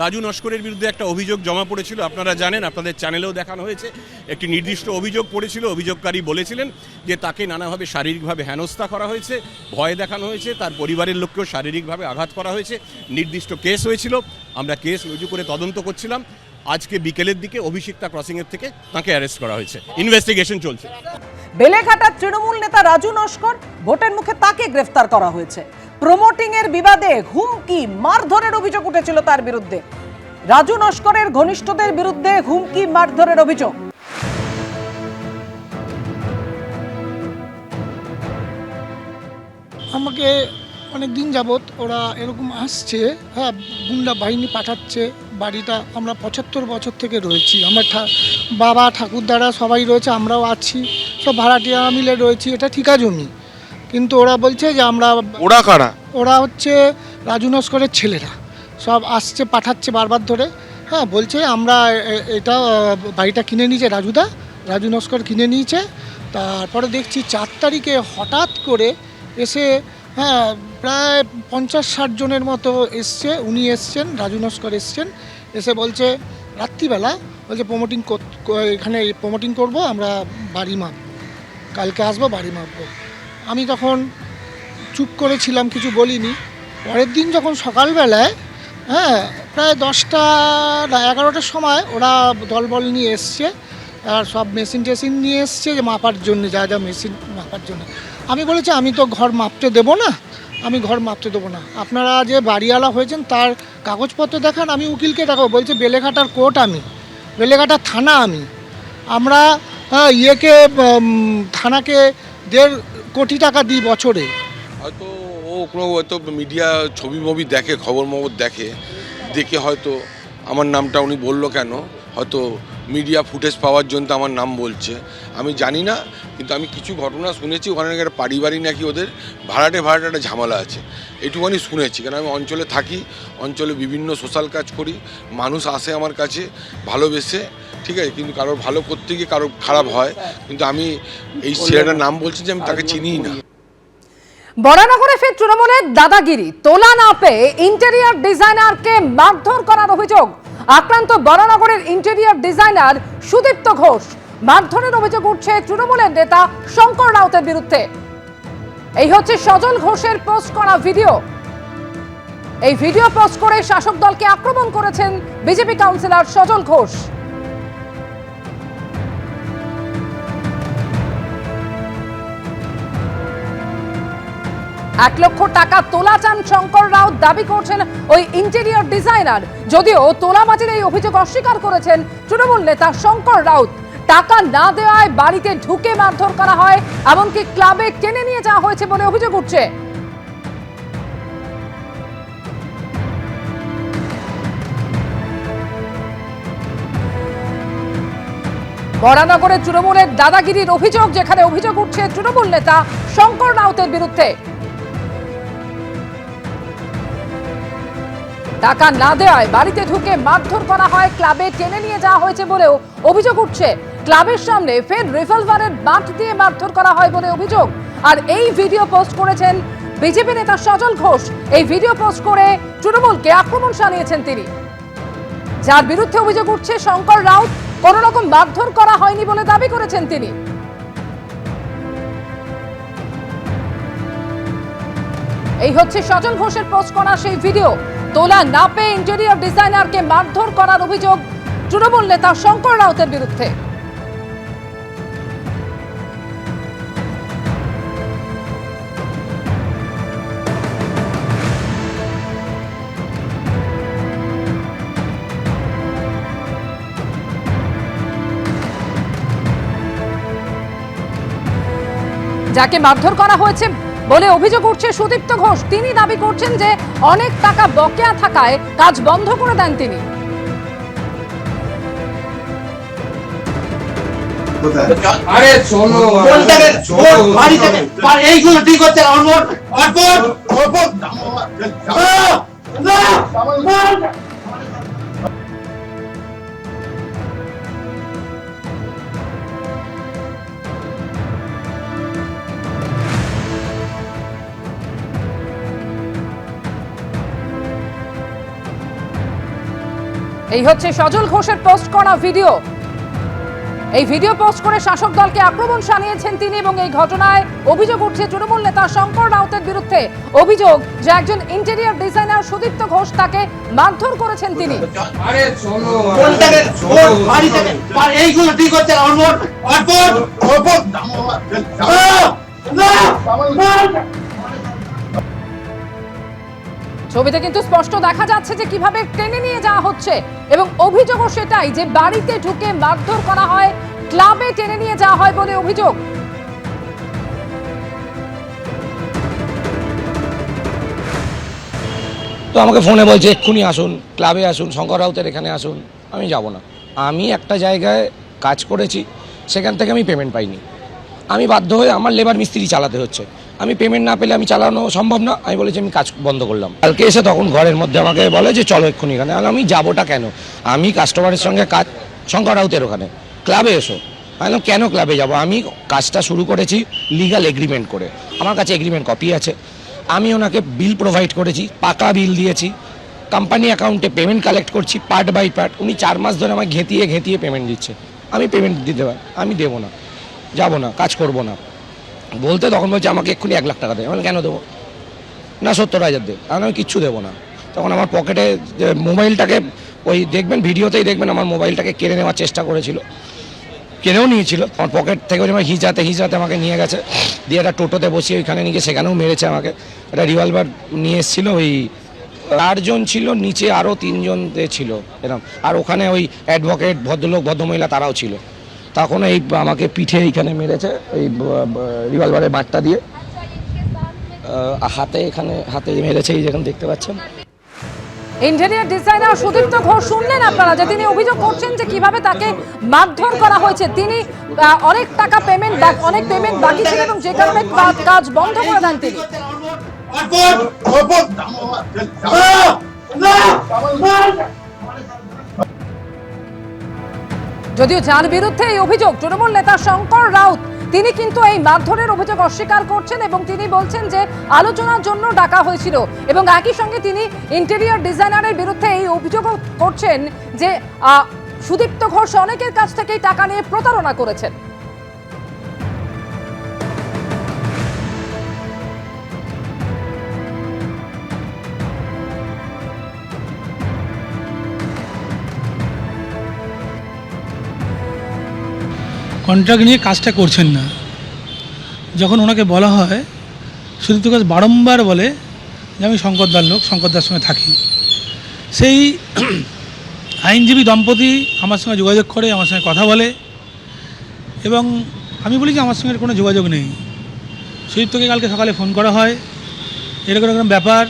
রাজু নস্করের বিরুদ্ধে একটা অভিযোগ জমা পড়েছিল, আপনারা জানেন, আপনাদের চ্যানেলেও দেখানো হয়েছে। একটি নির্দিষ্ট অভিযোগ পড়েছিল। অভিযোগকারী বলেছিলেন যে তাকে নানাভাবে শারীরিকভাবে হেনস্থা করা হয়েছে, ভয় দেখানো হয়েছে, তার পরিবারের লোককেও শারীরিকভাবে আঘাত করা হয়েছে। নির্দিষ্ট কেস হয়েছিল, আমরা কেস রুজু করে তদন্ত করছিলাম। আজকে বিকেলের দিকে অভিষিক্তা ক্রসিংয়ের থেকে তাকে অ্যারেস্ট করা হয়েছে, ইনভেস্টিগেশন চলছে। বেলেঘাটার তৃণমূল নেতা রাজু নস্কর, ভোটের মুখে তাকে গ্রেফতার করা হয়েছে। প্রমোটিং এর বিবাদে হুমকি মারধরের অভিযোগ উঠেছিল তার বিরুদ্ধে। রাজু নস্করের ঘনিষ্ঠদের বিরুদ্ধে হুমকি মারধরের অভিযোগ। আমাকে অনেক দিন যাবৎ ওরা এরকম আসছে, হ্যাঁ, গুন্ডা বাহিনী পাঠাচ্ছে। বাড়িটা আমরা 75 বছর থেকে রয়েছি, আমার বাবা ঠাকুরদারা সবাই রয়েছে, আমরাও আছি, সব ভাড়াটিয়া মিলে রয়েছি। এটা ঠিকা জমি, কিন্তু ওরা বলছে যে আমরা। ওরা কারা? ওরা হচ্ছে রাজু নস্করের ছেলেরা, সব আসছে, পাঠাচ্ছে বারবার ধরে। হ্যাঁ, বলছে আমরা এটা বাড়িটা কিনে নিয়েছে রাজু নস্কর কিনে নিয়েছে। তারপরে দেখছি 4 তারিখে হঠাৎ করে এসে, হ্যাঁ, প্রায় 50-60 জনের মতো এসছে। উনি এসছেন, রাজু নস্কর এসছেন, এসে বলছে রাত্রিবেলা, বলছে এখানে প্রমোটিং করব, আমরা বাড়ি মাপব, কালকে আসবো, বাড়ি মাপব। আমি তখন চুপ করেছিলাম, কিছু বলিনি। পরের দিন যখন সকালবেলায়, হ্যাঁ, প্রায় 10টা না 11টার সময় ওরা দলবল নিয়ে এসছে, আর সব মেশিন টেশিন নিয়ে এসছে যে মাপার জন্য, যা যা মেশিন মাপার জন্য। আমি বলেছি আমি তো ঘর মাপতে দেবো না, আপনারা যে বাড়িওয়ালা হয়েছেন তার কাগজপত্র দেখান, আমি উকিলকে দেখাবো। বলছে বেলেঘাটার কোর্ট, বেলেঘাটার থানা, আমরা থানাকে 1.5 কোটি টাকা দিই বছরে। হয়তো ও কোনো হয়তো মিডিয়া ছবি দেখে, খবর দেখে হয়তো আমার নামটা উনি বললো কেন, হয়তো মিডিয়া ফুটেজ পাওয়ার জন্য আমার নাম বলছে, আমি জানি না। কিন্তু আমি কিছু ঘটনা শুনেছি, ওখানে একটা পারিবারিক নাকি ওদের ভাড়াটে একটা ঝামেলা আছে, এইটুকুনি শুনেছি। কারণ আমি অঞ্চলে থাকি, অঞ্চলে বিভিন্ন সোশ্যাল কাজ করি, মানুষ আসে আমার কাছে ভালোবেসে, ঠিক আছে, কিন্তু কারোর ভালো করতে গিয়ে কারোর খারাপ হয়। কিন্তু আমি এই ছেলেটার নাম বলছি যে আমি তাকে চিনিই না। বরানগরে ফের তৃণমূলের দাদাগিরি, তোলা না পেয়ে ইন্টেরিয়র ডিজাইনারকে মারধর করার অভিযোগ। আক্রান্ত বরানগরের ইন্টেরিয়র ডিজাইনার সুদীপ্ত ঘোষ। মারধরের অভিযোগ উঠছে তৃণমূলের নেতা শঙ্কর রাউতের বিরুদ্ধে। এই হচ্ছে সজল ঘোষের পোস্ট করা ভিডিও। এই ভিডিও পোস্ট করে শাসক দলকে আক্রমণ করেছেন বিজেপি কাউন্সিলর সজল ঘোষ। 1 লক্ষ টাকা তোলা চান শঙ্কর রাউত, দাবি করছেন ওই ইন্টেরিয়র ডিজাইনার। যদিও তোলাবাজির এই অভিযোগ অস্বীকার করেছেন তৃণমূল নেতা শঙ্কর রাউত। টাকা না দেওয়ায় বাড়িতে ঢুকে মারধর করা হয়, এমনকি ক্লাবে টেনে নিয়ে যাওয়া হয়েছে বলে অভিযোগ উঠছে। বরানগরে তৃণমূলের দাদাগিরির অভিযোগ, যেখানে অভিযোগ উঠছে তৃণমূল নেতা শঙ্কর রাউতের বিরুদ্ধে। টাকা না দেওয়ায় বাড়িতে ঢুকে মারধর করা হয়, ক্লাবে টেনে নিয়ে যাওয়া হয়েছে বলেও অভিযোগ উঠছে। ক্লাবের সামনে ফের রিভলভারের বাঁট দিয়ে মারধর করা হয় বলে অভিযোগ। আর এই ভিডিও পোস্ট করেছেন বিজেপি নেতা সজল ঘোষ। এই ভিডিও পোস্ট করে তৃণমূলকে আক্রমণ শানিয়েছেন তিনি, যার বিরুদ্ধে অভিযোগ উঠছে শঙ্কর রাউত। কোন রকম মারধর করা হয়নি বলে দাবি করেছেন তিনি। এই হচ্ছে সজল ঘোষের পোস্ট করা সেই ভিডিও। তোলা না পেয়ে ইন্টেরিয়র ডিজাইনারকে মারধর করার অভিযোগ তৃণমূল নেতা শঙ্কর রাউতের বিরুদ্ধে। যাকে মারধর করা হয়েছে বলে অভিযোগ উঠছে সুদীপ্ত ঘোষ, তিনি দাবি করছেন যে অনেক টাকা বকেয়া থাকায় কাজ বন্ধ করে দেন তিনি। আরে শোনো, এইগুলো ঠিক হচ্ছে এই হচ্ছে সজল ঘোষের পোস্ট করা ভিডিও। এই ভিডিও পোস্ট করে শাসক দলকে আক্রমণ শানিয়েছেন তিনি এবং এই ঘটনায় অভিযোগ উঠছে তৃণমূল নেতা শঙ্কর রাউতের বিরুদ্ধে। অভিযোগ যে একজন ইন্টেরিয়র ডিজাইনার সুদীপ্ত ঘোষ তাকে মারধর করেছেন তিনি। আরে শোনো বাড়ি থেকে এইগুলো ঠিক হচ্ছে ছবিতে কিন্তু স্পষ্ট দেখা যাচ্ছে যে কিভাবে টেনে নিয়ে যাওয়া হচ্ছে এবং অভিযোগও সেটাই যে বাড়িতে ঢুকে মারধর করা হয়, ক্লাবে টেনে নিয়ে যাওয়া হয় বলে অভিযোগ। তো আমাকে ফোনে বলছে এক্ষুনি আসুন, ক্লাবে আসুন, শঙ্কর রাউতের এখানে আসুন। আমি যাব না। আমি একটা জায়গায় কাজ করেছি, সেখান থেকে আমি পেমেন্ট পাইনি। আমি বাধ্য হয়ে আমার লেবার মিস্ত্রি চালাতে হচ্ছে। আমি পেমেন্ট না পেলে আমি চালানো সম্ভব না। আমি বলেছি আমি কাজ বন্ধ করলাম। কালকে এসে তখন ঘরের মধ্যে আমাকে বলে যে চলো এক্ষুনি এখানে। আমি যাবোটা কেন? আমি কাস্টমারের সঙ্গে কাজ শঙ্কর রাউতের ওখানে, ক্লাবে এসো। আমি কেন ক্লাবে যাব? আমি কাজটা শুরু করেছি লিগাল এগ্রিমেন্ট করে। আমার কাছে এগ্রিমেন্ট কপি আছে। আমি ওনাকে বিল প্রোভাইড করেছি, পাকা বিল দিয়েছি। কোম্পানি অ্যাকাউন্টে পেমেন্ট কালেক্ট করছি পার্ট বাই পার্ট। উনি 4 মাস ধরে আমাকে ঘেঁটিয়ে পেমেন্ট দিচ্ছে। আমি পেমেন্ট দিতে পারি, আমি দেবো না, যাবো না, কাজ করব না বলতে তখন বলছে আমাকে এক্ষুনি 1 লাখ টাকা দেয়। আমি কেন দেবো না, 70,000 দে। আমি কিচ্ছু দেবো না। তখন আমার পকেটে মোবাইলটাকে ওই দেখবেন ভিডিওতেই দেখবেন আমার মোবাইলটাকে কেড়ে নেওয়ার চেষ্টা করেছিল, কেনেও নিয়েছিল। আমার পকেট থেকে আমার হিজাতে আমাকে নিয়ে গেছে, দিয়ে একটা টোটোতে বসিয়ে ওইখানে নিয়ে গিয়ে সেখানেও মেরেছে আমাকে। একটা রিভলভার নিয়ে এসেছিলো। ওই 4 জন ছিল, নিচে আরও 3 জন ছিল এরকম। আর ওখানে ওই অ্যাডভোকেট ভদ্রলোক ভদ্রমহিলা তারাও ছিল। তখন এই আমাকে পিঠে এইখানে মেরেছে ওই রিভলভারের বাঁটটা দিয়ে, হাতে মেরেছে, এই যেখানে দেখতে পাচ্ছেন। ইন্টেরিয়র ডিজাইনার সুদীপ্ত ঘোষ শুনলেন আপনারা যে তিনি অভিযোগ করছেন যে কিভাবে তাকে মারধর করা হয়েছে। তিনি অনেক টাকা পেমেন্ট বাকি ছিল এবং যে কারণে কাজ বন্ধ করে দেন তিনি। যদিও যার বিরুদ্ধে এই অভিযোগ তৃণমূল নেতা শঙ্কর রাউত, তিনি কিন্তু এই মারধরের অভিযোগ অস্বীকার করছেন এবং তিনি বলছেন যে আলোচনার জন্য ডাকা হয়েছিল এবং একই সঙ্গে তিনি ইন্টেরিয়র ডিজাইনারের বিরুদ্ধে এই অভিযোগ করছেন যে সুদীপ্ত ঘোষ অনেকের কাছ থেকেই টাকা নিয়ে প্রতারণা করেছেন। কন্ট্রাক্ট নিয়ে কাজটা করছেন না। যখন ওনাকে বলা হয়, সুদীপ্ত ঘোষ বারংবার বলে যে আমি শঙ্করদার লোক, শঙ্করদার সঙ্গে থাকি। সেই আইনজীবী দম্পতি আমার সঙ্গে যোগাযোগ করে, আমার সঙ্গে কথা বলে এবং আমি বলি যে আমার সঙ্গে কোনো যোগাযোগ নেই। সুদীপ্তকে কালকে সকালে ফোন করা হয়, এরকম এরকম ব্যাপার,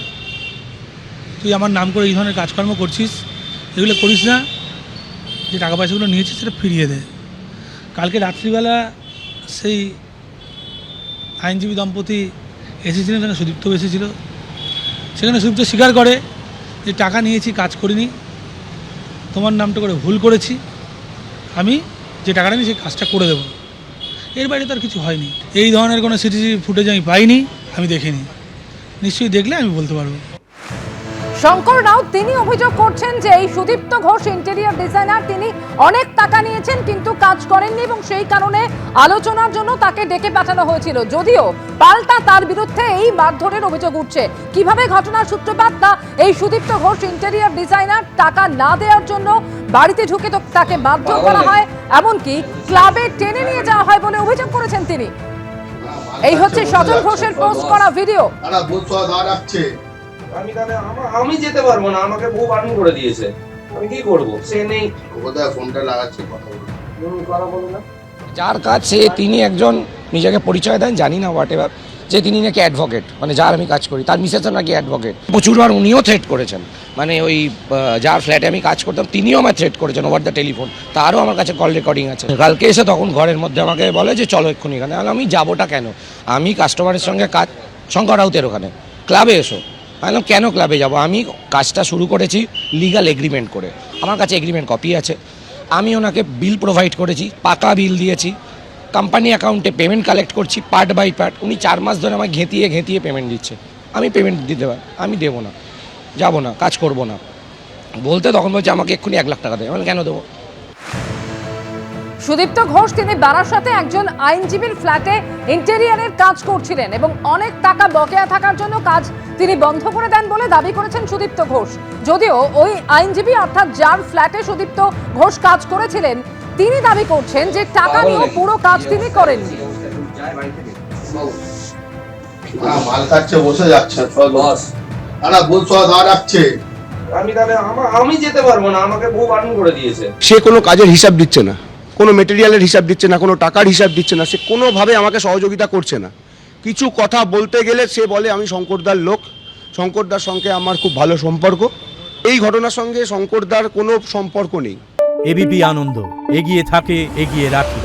তুই আমার নাম করে এই ধরনের কাজকর্ম করছিস, এগুলো করিস না, যে টাকা পয়সাগুলো নিয়েছিস সেটা ফিরিয়ে দে। কালকে রাত্রিবেলা সেই আইনজীবী দম্পতি এসেছিলেন, সেখানে সুদীপ্তও এসেছিল। সেখানে সুদীপ্ত স্বীকার করে যে টাকা নিয়েছি, কাজ করিনি, তোমার নামটা করে ভুল করেছি, আমি যে টাকাটা নিই সেই কাজটা করে দেবো। এর বাইরে তার কিছু হয়নি। এই ধরনের কোনো সিসিটিভি ফুটেজ আমি পাইনি, আমি দেখিনি। নিশ্চয়ই দেখলে আমি বলতে পারবো। শঙ্কর রাউত তিনি অভিযোগ করছেন যে এই সুদীপ্ত ঘোষ ইন্টেরিয়র ডিজাইনার, তিনি অনেক টাকা নিয়েছেন কিন্তু কাজ করেননি এবং সেই কারণে আলোচনার জন্য তাকে ডেকে পাঠানো হয়েছিল। যদিও পাল্টা তার বিরুদ্ধে এই মারধরের অভিযোগ উঠছে। কিভাবে ঘটনার সূত্রপাত, তা এই সুদীপ্ত ঘোষ ইন্টেরিয়র ডিজাইনার টাকা না দেওয়ার জন্য বাড়িতে ঢুকে তাকে মারধর করা হয়, এমনকি ক্লাবে টেনে নিয়ে যাওয়া হয় বলে অভিযোগ করেছেন তিনি। এই হচ্ছে সজল ঘোষের পোস্ট করা ভিডিও। আমি যেতে পারবো না, আমাকে বউ বারণ করে দিয়েছে, আমি কি করব? সে নেই, ফোনটা লাগাচ্ছে, কথা বলো না। যার কাজ সে, তিনি একজন নিজেকে পরিচয় দেন, জানি না হোয়াট এভার, যে তিনি নাকি অ্যাডভোকেট, মানে যার আমি কাজ করি তার মিসেস নাকি অ্যাডভোকেট। প্রচুরবার উনিও থ্রেট করেছেন, মানে ওই যার ফ্ল্যাটে আমি কাজ করতাম তিনিও আমায় থ্রেট করেছেন ওভার দ্য টেলিফোন। তারও আমার কাছে কল রেকর্ডিং আছে। কালকে এসে তখন ঘরের মধ্যে আমাকে বলে যে চলো এক্ষুনি এখানে। আমি যাবোটা কেন? আমি কাস্টমারের সঙ্গে কাজ শঙ্কর রাউতের ওখানে, ক্লাবে এসো। আমি কেন ক্লাবে যাব? আমি কাজটা শুরু করেছি লিগাল এগ্রিমেন্ট করে। আমার কাছে এগ্রিমেন্ট কপি আছে। আমি ওনাকে বিল প্রোভাইড করেছি, পাকা বিল দিয়েছি। কোম্পানি অ্যাকাউন্টে পেমেন্ট কালেক্ট করছি পার্ট বাই পার্ট। উনি 4 মাস ধরে আমাকে ঘেঁটিয়ে পেমেন্ট দিচ্ছে। আমি পেমেন্ট দিতে পারি, আমি দেবো না, যাবো না, কাজ করব না বলতে তখন বলছে আমাকে এক্ষুনি 1 লাখ টাকা দেবে। আমি কেন দেবো? সুদীপ্ত ঘোষ তিনি বারাসাতে একজন আইনজীবীর ফ্ল্যাটে ইন্টেরিয়ারের কাজ করছিলেন এবং অনেক টাকা বকেয়া থাকার জন্য কাজ তিনি বন্ধ করে দেন বলে দাবি করেছেন সুদীপ্ত ঘোষ। যদিও ওই আইনজীবী অর্থাৎ যার ফ্ল্যাটে সুদীপ্ত ঘোষ কাজ করেছিলেন তিনি দাবি করছেন যে টাকা নিয়ে পুরো কাজ তিনি করেননি। মাল খাচ্ছে বসে যাচ্ছে বস না বল সব রাখছে আমি তাহলে আমি যেতে পারবো না, আমাকে বউ বারণ করে দিয়েছে। সে কোনো কাজের হিসাব দিচ্ছে না, কোনো মেটেরিয়ালের হিসাব দিচ্ছে না, কোনো টাকার হিসাব দিচ্ছে না, সে কোনোভাবে আমাকে সহযোগিতা করছে না। কিছু কথা বলতে গেলে সে বলে আমি শঙ্করদার লোক, শঙ্করদার সঙ্গে আমার খুব ভালো সম্পর্ক। এই ঘটনার সঙ্গে শঙ্করদার কোনো সম্পর্ক নেই। এবিপি আনন্দ এগিয়ে থাকে, এগিয়ে রাখে।